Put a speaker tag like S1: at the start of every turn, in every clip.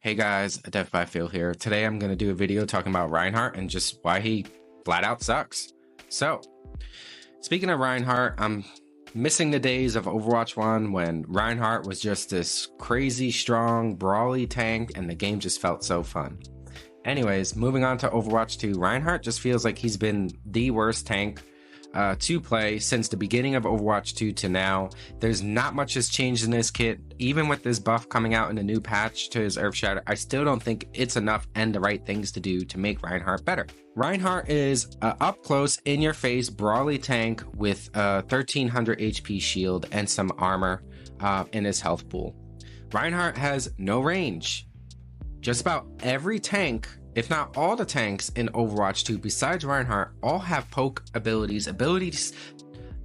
S1: Hey guys, Deathbyphiw here. Today I'm going to do a video talking about Reinhardt and just why he flat out sucks. So, speaking of Reinhardt, I'm missing the days of Overwatch 1 when Reinhardt was just this crazy, strong, brawly tank and the game just felt so fun. Anyways, moving on to Overwatch 2, Reinhardt just feels like he's been the worst tank to play since the beginning of Overwatch 2 to now. There's not much has changed in this kit. Even with this buff coming out in a new patch to his Earth Shatter, I still don't think it's enough and the right things to do to make Reinhardt better. Reinhardt is up close, in your face, brawly tank with a 1300 HP shield and some armor in his health pool. Reinhardt has no range. Just about every tank, if not all the tanks in Overwatch 2 besides Reinhardt, all have poke abilities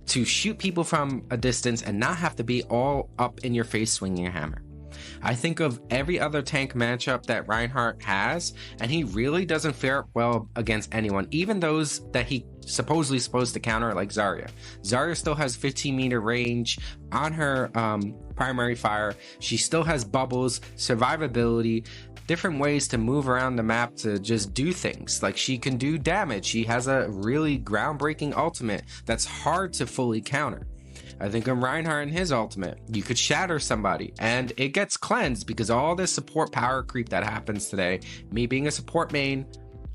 S1: to shoot people from a distance and not have to be all up in your face swinging a hammer. I think of every other tank matchup that Reinhardt has, and he really doesn't fare well against anyone, even those that he supposedly supposed to counter, like Zarya. Zarya still has 15-meter range on her primary fire. She still has bubbles, survivability, different ways to move around the map to just do things. Like, she can do damage. She has a really groundbreaking ultimate that's hard to fully counter. I think of Reinhardt and his ultimate. You could shatter somebody and it gets cleansed because all this support power creep that happens today. Me being a support main,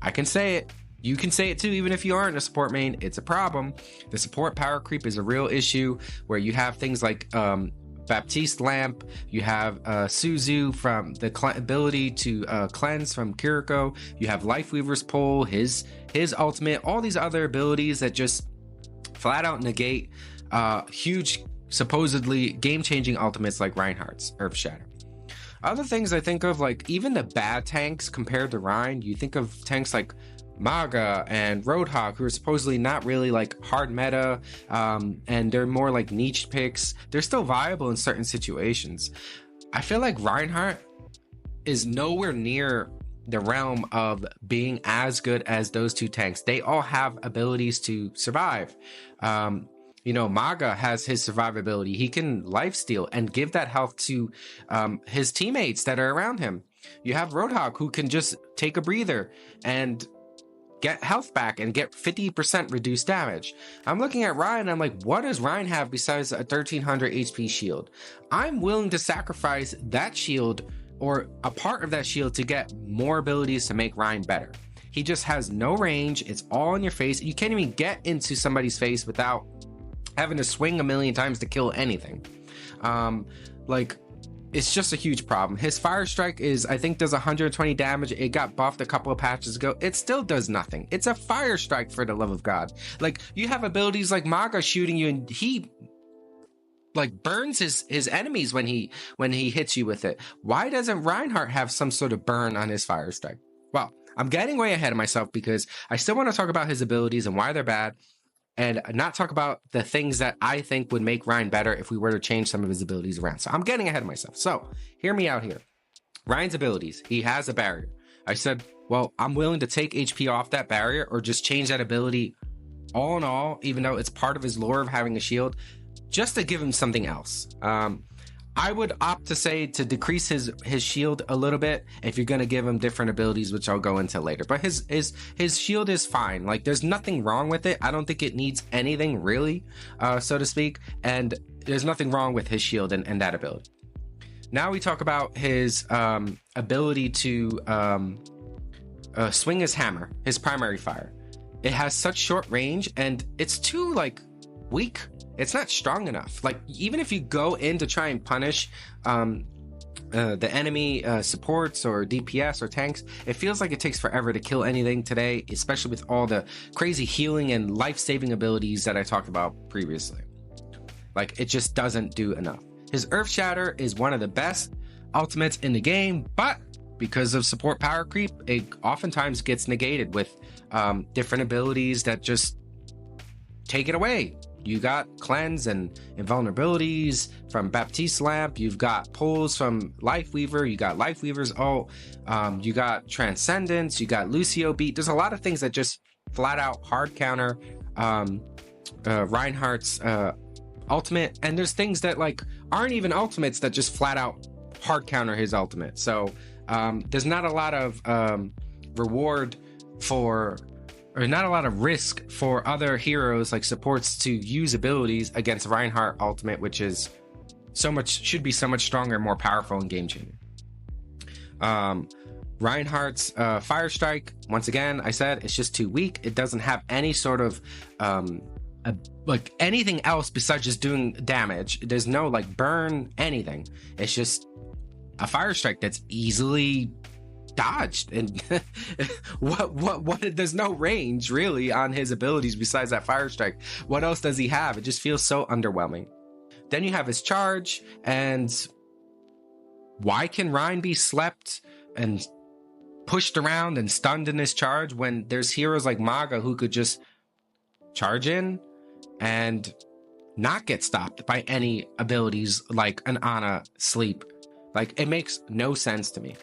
S1: I can say it. You can say it too, even if you aren't a support main. It's a problem. The support power creep is a real issue where you have things like Baptiste Lamp, you have Suzu from the ability to cleanse from Kiriko, you have Lifeweaver's Pole, his ultimate, all these other abilities that just flat out negate huge, supposedly game-changing ultimates like Reinhardt's Earth Shatter. Other things I think of, like even the bad tanks compared to Rein, you think of tanks like Maga and Roadhog, who are supposedly not really like hard meta, and they're more like niche picks. They're still viable in certain situations. I feel like Reinhardt is nowhere near the realm of being as good as those two tanks. They all have abilities to survive. You know, Maga has his survivability. He can lifesteal and give that health to his teammates that are around him. You have Roadhog, who can just take a breather and get health back and get 50% reduced damage. I'm looking at Rein and I'm like, what does Rein have besides a 1300 HP shield? I'm willing to sacrifice that shield or a part of that shield to get more abilities to make Rein better. He just has no range. It's all in your face. You can't even get into somebody's face without having to swing a million times to kill anything. Like, it's just a huge problem. His Fire Strike I think does 120 damage. It got buffed a couple of patches ago. It still does nothing. It's a Fire Strike, for the love of God. Like, you have abilities like Maga shooting you and he like burns his enemies when he hits you with it. Why doesn't Reinhardt have some sort of burn on his Fire Strike? Well, I'm getting way ahead of myself because I still want to talk about his abilities and why they're bad, and not talk about the things that I think would make Rein better if we were to change some of his abilities around. So I'm getting ahead of myself. So hear me out here. Rein's abilities, he has a barrier. I said, well, I'm willing to take HP off that barrier or just change that ability all in all, even though it's part of his lore of having a shield, just to give him something else. I would opt to say to decrease his shield a little bit if you're going to give him different abilities, which I'll go into later. But his shield is fine. Like, there's nothing wrong with it. I don't think it needs anything really, so to speak. And there's nothing wrong with his shield and that ability. Now we talk about his ability to swing his hammer, his primary fire. It has such short range and it's too like weak. It's not strong enough. Like, even if you go in to try and punish the enemy supports or DPS or tanks, it feels like it takes forever to kill anything today, especially with all the crazy healing and life-saving abilities that I talked about previously. Like, it just doesn't do enough. His Earth Shatter is one of the best ultimates in the game, but because of support power creep, it oftentimes gets negated with different abilities that just take it away. You got cleanse and invulnerabilities from Baptiste Lamp. You've got pulls from Lifeweaver. You got Lifeweaver's ult. You got Transcendence. You got Lucio Beat. There's a lot of things that just flat out hard counter Reinhardt's ultimate. And there's things that like aren't even ultimates that just flat out hard counter his ultimate. So There's not a lot of reward for, or not a lot of risk for other heroes like supports to use abilities against Reinhardt ultimate, which is should be so much stronger and more powerful and game changing. Reinhardt's Fire Strike, once again, I said it's just too weak. It doesn't have any sort of like anything else besides just doing damage. There's no like burn, anything. It's just a Fire Strike that's easily dodged, and what there's no range really on his abilities besides that Fire Strike. What else does he have? It just feels so underwhelming. Then you have his charge, and why can Rein be slept and pushed around and stunned in his charge when there's heroes like Maga who could just charge in and not get stopped by any abilities like an Ana sleep? Like, it makes no sense to me.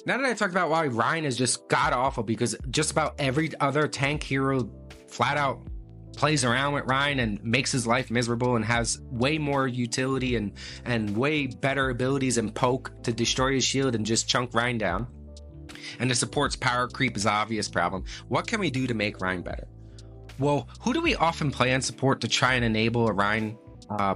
S1: Now that I talked about why Rein is just god-awful, because just about every other tank hero flat out plays around with Rein and makes his life miserable and has way more utility and way better abilities and poke to destroy his shield and just chunk Rein down. And the support's power creep is an obvious problem. What can we do to make Rein better? Well, who do we often play on support to try and enable a Rein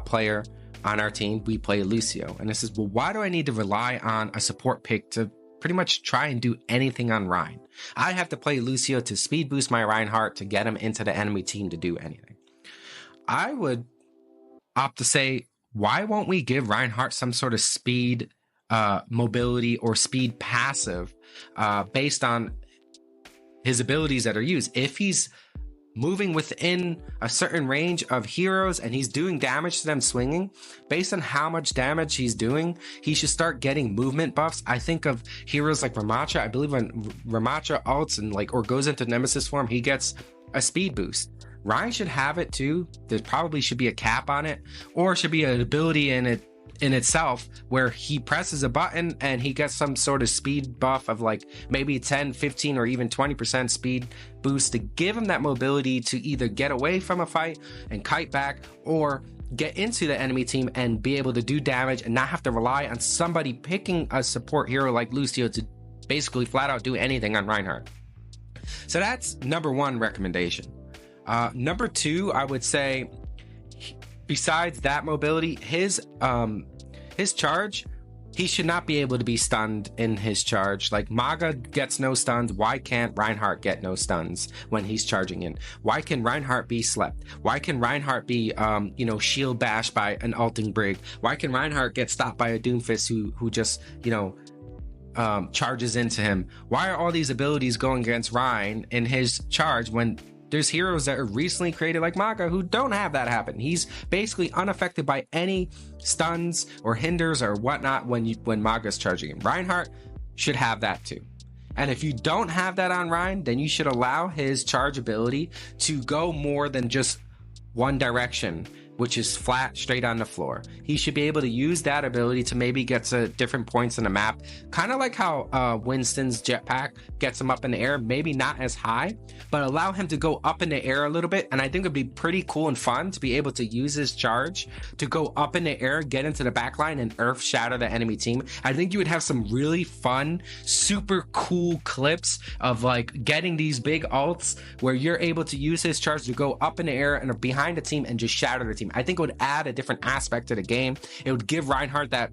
S1: player on our team? We play Lucio. And this is, well, why do I need to rely on a support pick to pretty much try and do anything on Rein? I have to play Lucio to speed boost my Reinhardt to get him into the enemy team to do anything. I would opt to say, why won't we give Reinhardt some sort of speed, mobility, or speed passive based on his abilities that are used? If he's moving within a certain range of heroes and he's doing damage to them swinging, based on how much damage he's doing, he should start getting movement buffs. I think of heroes like Ramattra. I believe when Ramattra ults and or goes into Nemesis form, he gets a speed boost. Rein should have it too. There probably should be a cap on it, or should be an ability in itself where he presses a button and he gets some sort of speed buff of like maybe 10, 15, or even 20% speed boost to give him that mobility to either get away from a fight and kite back, or get into the enemy team and be able to do damage and not have to rely on somebody picking a support hero like Lucio to basically flat out do anything on Reinhardt. So that's number one recommendation. Number two, I would say, besides that mobility, his charge, he should not be able to be stunned in his charge. Like, Maga gets no stuns. Why can't Reinhardt get no stuns when he's charging in? Why can Reinhardt be slept? Why can Reinhardt be shield bashed by an ulting Brig? Why can Reinhardt get stopped by a Doomfist who just charges into him? Why are all these abilities going against Rein in his charge when there's heroes that are recently created like Maga who don't have that happen? He's basically unaffected by any stuns or hinders or whatnot when Maga's charging him. Reinhardt should have that too. And if you don't have that on Rein, then you should allow his charge ability to go more than just one direction, which is flat, straight on the floor. He should be able to use that ability to maybe get to different points in the map, kind of like how Winston's jetpack gets him up in the air, maybe not as high, but allow him to go up in the air a little bit. And I think it'd be pretty cool and fun to be able to use his charge to go up in the air, get into the backline, and earth shatter the enemy team. I think you would have some really fun, super cool clips of like getting these big ults where you're able to use his charge to go up in the air and behind the team and just shatter the team. I think it would add a different aspect to the game. It would give Reinhardt that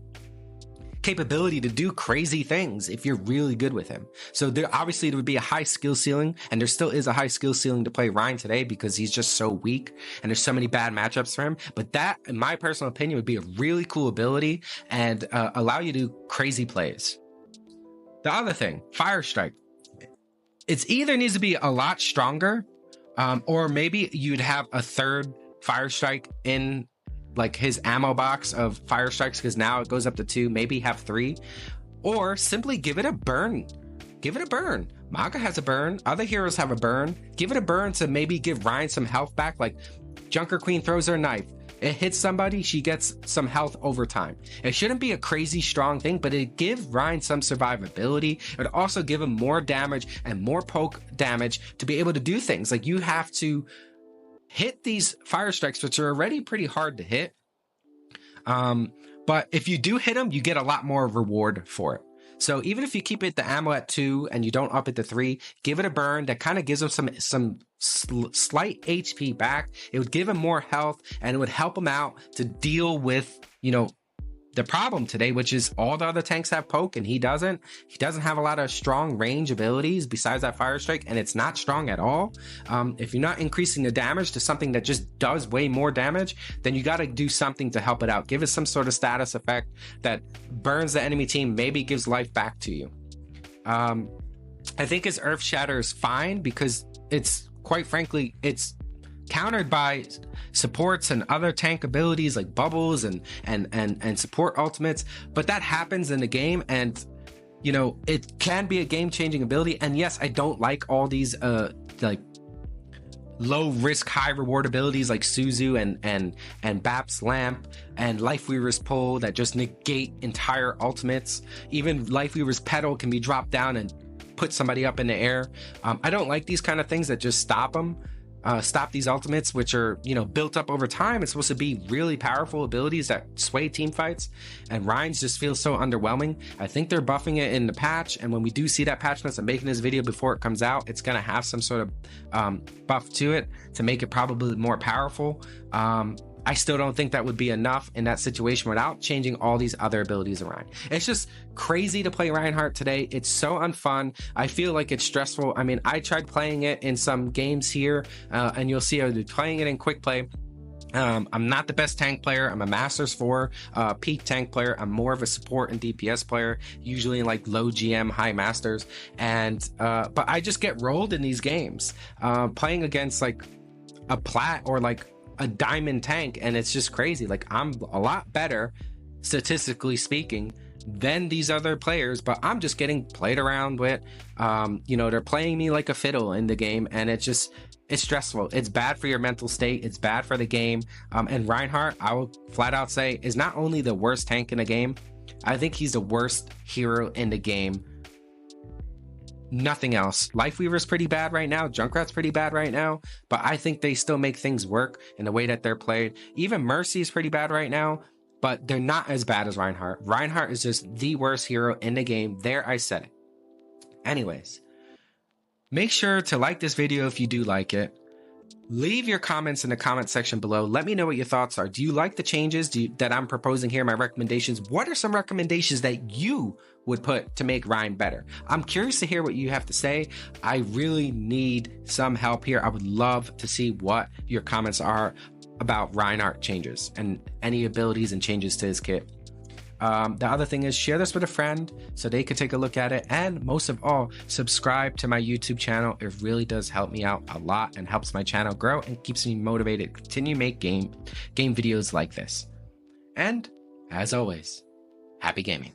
S1: capability to do crazy things if you're really good with him. So there obviously would be a high skill ceiling, and there still is a high skill ceiling to play Rein today because he's just so weak and there's so many bad matchups for him. But that, in my personal opinion, would be a really cool ability and allow you to do crazy plays. The other thing, Fire Strike. It's either needs to be a lot stronger, or maybe you'd have a third Fire Strike in like his ammo box of Fire Strikes, because now it goes up to 2, maybe have 3, or simply give it a burn. Give it a burn. Maga has a burn, other heroes have a burn. Give it a burn to maybe give Rein some health back. Like Junker Queen throws her knife, it hits somebody, she gets some health over time. It shouldn't be a crazy strong thing, but it gives Rein some survivability. It would also give him more damage and more poke damage to be able to do things. Like, you have to hit these Fire Strikes, which are already pretty hard to hit. But if you do hit them, you get a lot more reward for it. So even if you keep it the ammo at 2 and you don't up it to 3, give it a burn that kind of gives him some slight HP back. It would give him more health, and it would help him out to deal with, you know, the problem today, which is all the other tanks have poke and he doesn't. He doesn't have a lot of strong range abilities besides that fire strike, and it's not strong at all. If you're not increasing the damage to something that just does way more damage, then you got to do something to help it out. Give it some sort of status effect that burns the enemy team, maybe gives life back to you. I think his Earth Shatter is fine because it's, quite frankly, it's countered by supports and other tank abilities like bubbles and support ultimates, but that happens in the game, and you know, it can be a game-changing ability. And yes, I don't like all these like low risk high reward abilities like Suzu and Bap's Lamp and Lifeweaver's Pull that just negate entire ultimates. Even Lifeweaver's Pedal can be dropped down and put somebody up in the air. I don't like these kind of things that just stop them. Stop these ultimates, which are, you know, built up over time. It's supposed to be really powerful abilities that sway team fights, and Rein's just feels so underwhelming. I think they're buffing it in the patch, and when we do see that patch notes, I'm making this video before it comes out, it's gonna have some sort of buff to it to make it probably more powerful. I still don't think that would be enough in that situation without changing all these other abilities around. It's just crazy to play Reinhardt today. It's so unfun. I feel like it's stressful. I mean, I tried playing it in some games here, and you'll see I was playing it in quick play. I'm not the best tank player. I'm a Masters 4 peak tank player. I'm more of a support and DPS player, usually in like low GM, high Masters. And but I just get rolled in these games, playing against like a plat or like a diamond tank, and it's just crazy. Like, I'm a lot better statistically speaking than these other players, but I'm just getting played around with. You know, they're playing me like a fiddle in the game, and it's stressful. It's bad for your mental state. It's bad for the game. And Reinhardt, I will flat out say, is not only the worst tank in the game, I think he's the worst hero in the game. Nothing else. Lifeweaver's pretty bad right now. Junkrat's pretty bad right now, but I think they still make things work in the way that they're played. Even Mercy is pretty bad right now, but they're not as bad as Reinhardt. Reinhardt is just the worst hero in the game. There, I said it. Anyways, make sure to like this video if you do like it. Leave your comments in the comment section below. Let me know what your thoughts are. Do you like the changes that I'm proposing here, my recommendations? What are some recommendations that you would put to make Rein better? I'm curious to hear what you have to say. I really need some help here. I would love to see what your comments are about Reinhardt changes and any abilities and changes to his kit. The other thing is, share this with a friend so they could take a look at it, and most of all, subscribe to my YouTube channel. It really does help me out a lot and helps my channel grow and keeps me motivated to continue to make game videos like this. And as always, happy gaming.